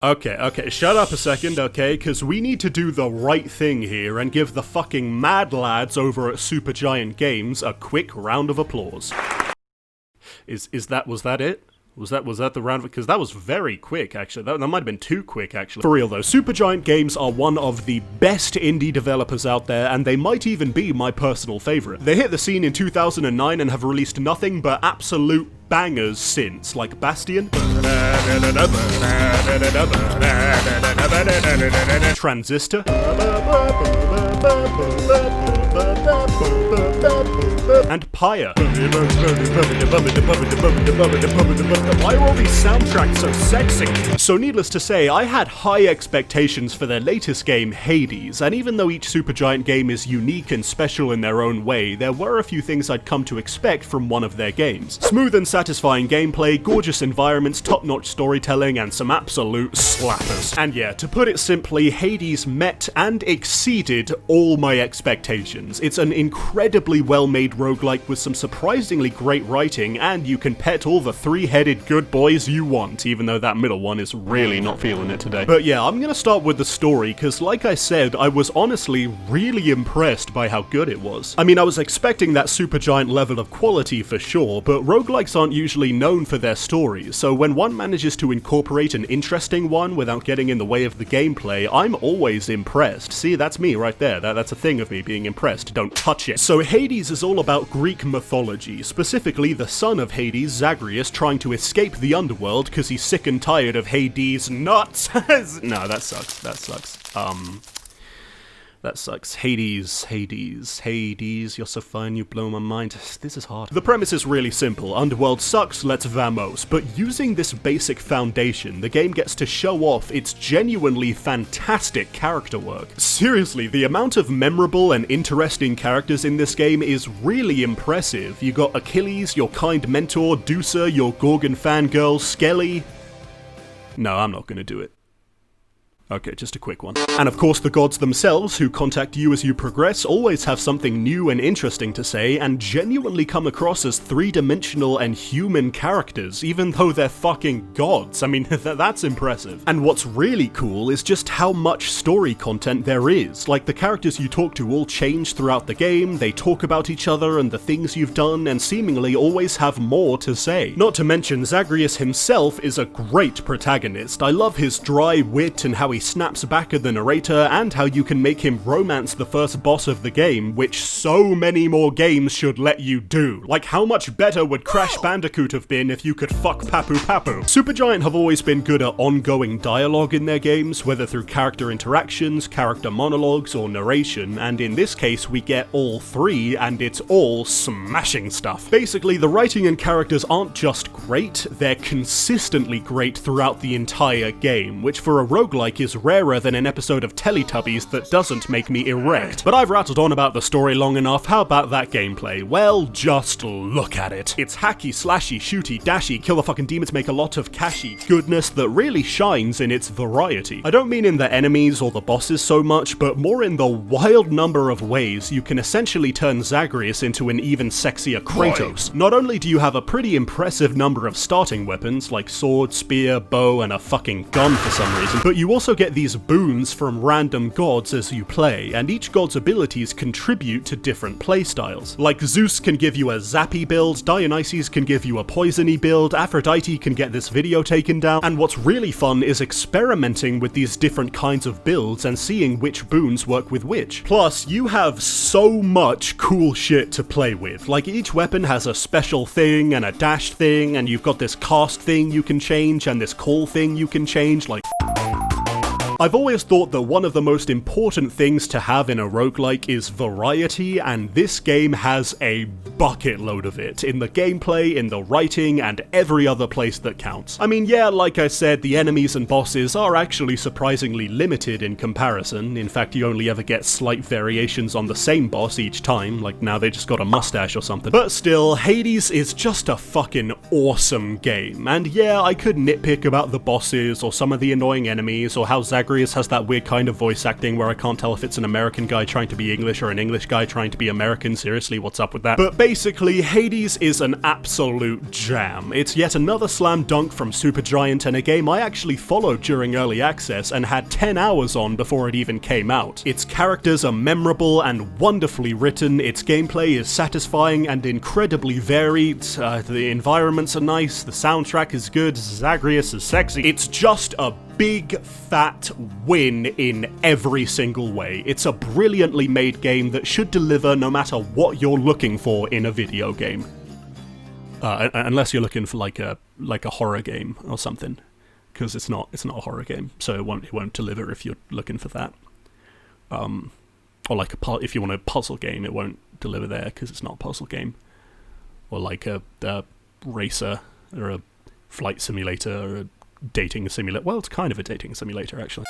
Okay, shut up a second, okay? Because we need to do the right thing here and give the fucking mad lads over at Supergiant Games a quick round of applause. Was that it? Was that the round? Because that was very quick, actually. That might have been too quick, actually. For real, though, Supergiant Games are one of the best indie developers out there, and they might even be my personal favorite. They hit the scene in 2009 and have released nothing but absolute bangers since, like Bastion, Transistor, and Pyre. Why are all these soundtracks so sexy? So needless to say, I had high expectations for their latest game, Hades, and even though each Supergiant game is unique and special in their own way, there were a few things I'd come to expect from one of their games. Smooth and satisfying gameplay, gorgeous environments, top-notch storytelling, and some absolute slappers. And yeah, to put it simply, Hades met and exceeded all my expectations. It's an incredibly well-made roguelike with some surprisingly great writing, and you can pet all the three-headed good boys you want, even though that middle one is really not feeling it today. But yeah, I'm gonna start with the story, because like I said, I was honestly really impressed by how good it was. I mean, I was expecting that Supergiant level of quality for sure, but roguelikes aren't usually known for their stories, so when one manages to incorporate an interesting one without getting in the way of the gameplay, I'm always impressed. See, that's me right there. That's a thing of me being impressed. Don't touch it. So Hades is all about Greek mythology, specifically the son of Hades, Zagreus, trying to escape the underworld because he's sick and tired of Hades' nuts. No, that sucks. That sucks. Hades, you're so fine, you blow my mind. This is hard. The premise is really simple. Underworld sucks, let's vamos. But using this basic foundation, the game gets to show off its genuinely fantastic character work. Seriously, the amount of memorable and interesting characters in this game is really impressive. You got Achilles, your kind mentor, Deucer, your Gorgon fangirl, Skelly. No, I'm not gonna do it. Okay, just a quick one. And of course the gods themselves, who contact you as you progress, always have something new and interesting to say, and genuinely come across as three-dimensional and human characters, even though they're fucking gods. I mean, that's impressive. And what's really cool is just how much story content there is. Like, the characters you talk to all change throughout the game, they talk about each other and the things you've done, and seemingly always have more to say. Not to mention, Zagreus himself is a great protagonist. I love his dry wit and how he snaps back at the narrator, and how you can make him romance the first boss of the game, which so many more games should let you do. Like, how much better would Crash Bandicoot have been if you could fuck Papu Papu? Supergiant have always been good at ongoing dialogue in their games, whether through character interactions, character monologues, or narration, and in this case we get all three, and it's all smashing stuff. Basically, the writing and characters aren't just great, they're consistently great throughout the entire game, which for a roguelike is rarer than an episode of Teletubbies that doesn't make me erect. But I've rattled on about the story long enough. How about that gameplay? Well, just look at it. It's hacky, slashy, shooty, dashy, kill the fucking demons, make a lot of cashy goodness that really shines in its variety. I don't mean in the enemies or the bosses so much, but more in the wild number of ways you can essentially turn Zagreus into an even sexier Kratos. Not only do you have a pretty impressive number of starting weapons, like sword, spear, bow, and a fucking gun for some reason, but you also get these boons from random gods as you play, and each god's abilities contribute to different playstyles. Like Zeus can give you a zappy build, Dionysus can give you a poisony build, Aphrodite can get this video taken down, and what's really fun is experimenting with these different kinds of builds and seeing which boons work with which. Plus, you have so much cool shit to play with. Like, each weapon has a special thing and a dash thing, and you've got this cast thing you can change and this call thing you can change, like... I've always thought that one of the most important things to have in a roguelike is variety, and this game has a bucket load of it, in the gameplay, in the writing, and every other place that counts. I mean, yeah, like I said, the enemies and bosses are actually surprisingly limited in comparison. In fact, you only ever get slight variations on the same boss each time, like now they just got a mustache or something. But still, Hades is just a fucking awesome game, and yeah, I could nitpick about the bosses, or some of the annoying enemies, or how Zagreus Zagreus has that weird kind of voice acting where I can't tell if it's an American guy trying to be English or an English guy trying to be American. Seriously, what's up with that? But basically, Hades is an absolute jam. It's yet another slam dunk from Supergiant, and a game I actually followed during early access and had 10 hours on before it even came out. Its characters are memorable and wonderfully written, its gameplay is satisfying and incredibly varied, the environments are nice, the soundtrack is good, Zagreus is sexy. It's just a big fat win in every single way. It's a brilliantly made game that should deliver no matter what you're looking for in a video game. Unless you're looking for like a horror game or something, because it's not a horror game, so it won't deliver if you're looking for that. Or like if you want a puzzle game, it won't deliver there because it's not a puzzle game. Or like a racer or a flight simulator or a dating simulator. Well, it's kind of a dating simulator actually.